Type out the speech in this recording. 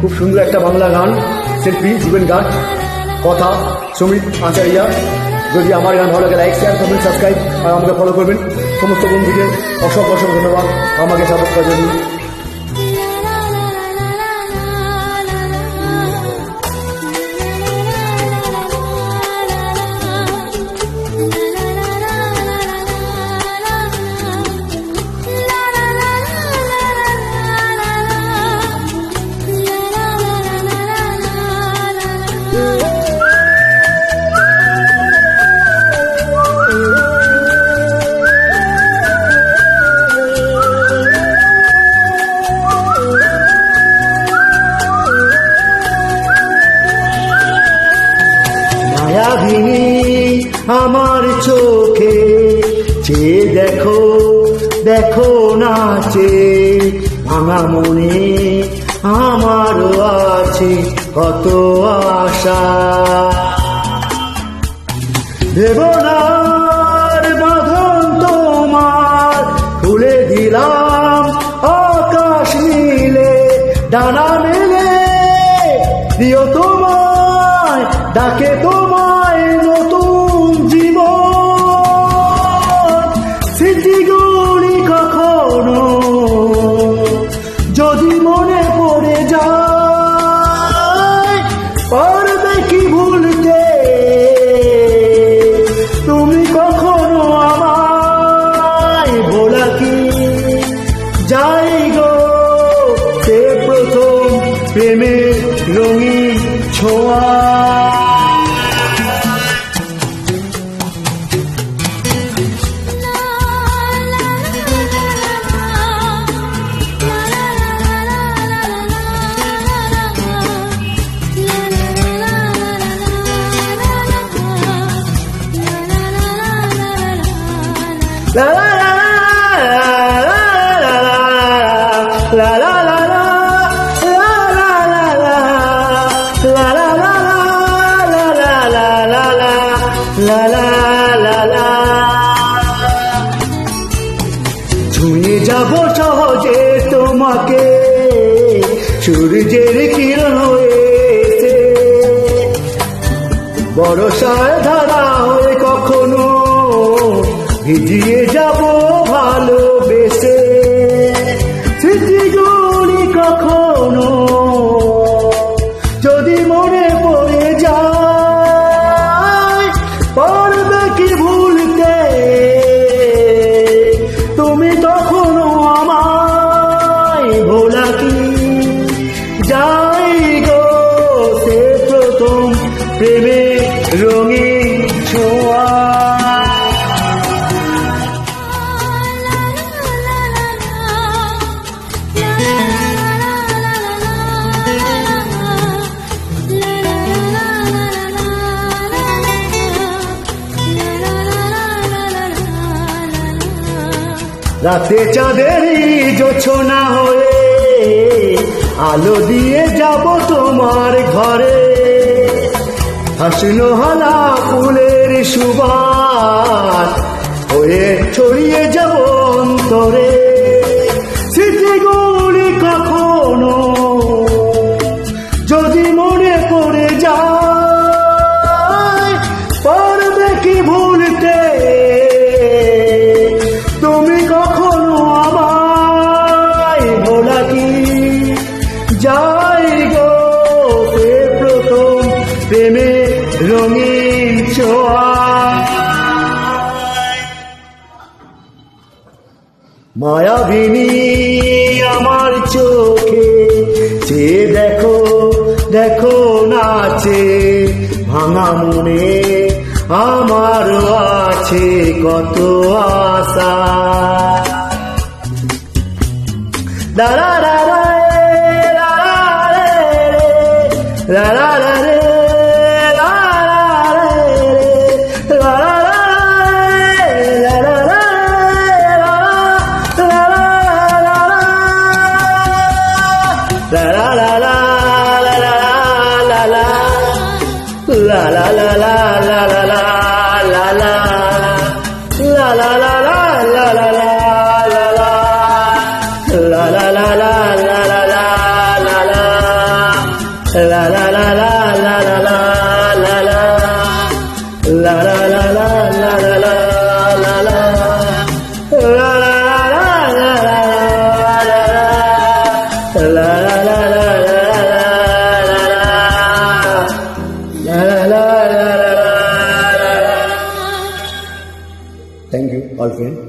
খুব সুন্দর একটা বাংলা গান, শিল্পী জীবন গান, কথা সুমিত আচারিয়া। যদি আমার গান ভালো লাগে লাইক শেয়ার কমেন্ট সাবস্ক্রাইব আর আমাকে ফলো করবেন। সমস্ত বন্ধুকে অসংখ্য ধন্যবাদ আমাকে সাপোর্ট করার জন্য। মায়াবিনী আমার চোখে চেয়ে দেখো দেখো নাচে, ভাঙা মনে আমারও আছে কত আশা। দেবনার বাঁধন তোমার খুলে দিলাম আকাশ নীলে, ডানা মেলে দিও তোমায় ডাকে তোমায় নতুন জীবন। স্মৃতিগুলি কখনো যদি মনে পড়ে যায়, পারবে কি ভুলতে তুমি কখনো আমায়, ভোলা কি যাই গো সে প্রথম প্রেমের রঙিন ছোঁয়া। La la la la la la la la la ছুঁয়ে যাব সহজে তোমাকে সূর্যের কিরণ হয়েছে, বর্ষার ধারা হয়ে কখনো ভিজিয়ে যাব ভালোবেসে। স্মৃতিগুলি কখনো যদি মনে পড়ে যায়, পারবে কি ভুলতে তুমি তখনো আমায়, ভোলা কি যাই গো সে প্রথম প্রেমের রঙিন ছোঁয়া। রাতে চাঁদেরই জোছনা হয়ে আলো দিয়ে যাব তোমার ঘরে, হাসনো হালা ফুলের সুবাস হয়ে ছড়িয়ে যাব অন্তরে। স্মৃতিগুলি কখনো যদি মনে পড়ে যায়, পারবে কি ভুলতে তুমি কখনো আমায়, ভোলা কি যাই গো সে প্রথম প্রেমের রঙিন ছোঁয়া। মায়াবিনী আমার চোখে চেয়ে দেখো দেখো নাচে, ভাঙা মনে আমার আছে কত আশা। লা লা লা লা লা লা লা রে লা লা রে লা লা লা লা লা la la la la la la la la la la la la la la la la la la la la la la la la la la la la Thank you, all friends.